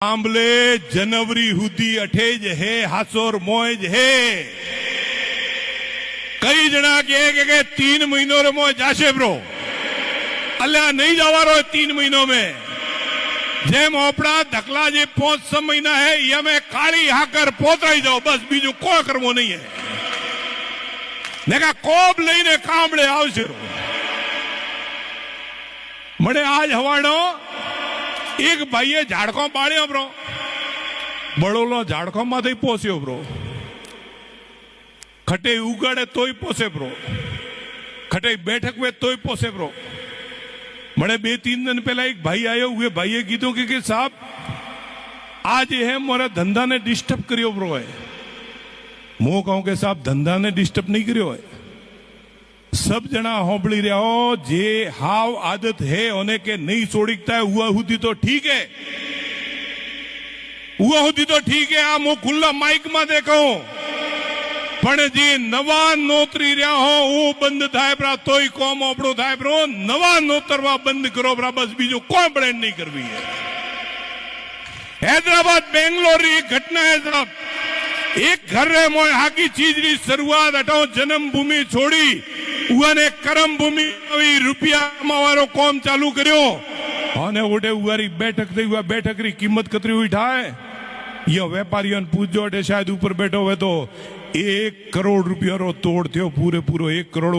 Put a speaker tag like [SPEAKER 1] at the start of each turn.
[SPEAKER 1] आंबले जनवरी हुदी अठेज है हासोर मोज है कई जना के 3 महीनों रे मोज जाशे ब्रो अल्लाह नहीं जावा रो 3 महीनों में जेम ओपड़ा धकला जे 5-6 महीना है ये में काली हाकर पोतराई जाओ बस बीजू कोई करवो नहीं है नेका कोब लईने कामड़े आवशे मने आज हवाड़ो एक भाईए झाड़को बाळ्यो ब्रो बड़ोलो झाड़को मांथी पोस्यो ब्रो खटे उगाड़े तोय पोसे ब्रो खटे बैठक में तोय पोसे ब्रो मने 2-3 दिन पहला एक भाई आयो हुए भाईए कीधुं कि साहब आज है मोरा धंधा ने डिस्टर्ब करियो ब्रो है मु कहूं के साहब धंधा ने डिस्टर्ब नहीं करियो है सब जना होबड़ी रहा हो जे हाव आदत है होने के नहीं सोड़ीकता है हुआ हुदी तो ठीक है हुआ हुदी तो ठीक है आ मु खुला माइक में देखो पण जे नवा नोतरी रहा हो वो बंद थाय प्रा तोय कोम ओपड़ो थाय प्रो नवा नोतरवा बंद करो प्रा बस बीजो कोई ब्रांड नहीं करवी है हैदराबाद बेंगलोर की घटना है साहब एक घर रे मोय हाकी चीज री शुरुआत हटो जन्मभूमि छोड़ी उने कर्म भूमि रुपया मारो कॉम चालू करो आने उठे उरी बैठक थी हुआ बैठक री कीमत कतरी हुई ठाए ये व्यापारियों पूछो शायद ऊपर बैठो हुए तो 1 करोड़ रुपया रो तोड़ थो पूरे पूरो 1 करोड़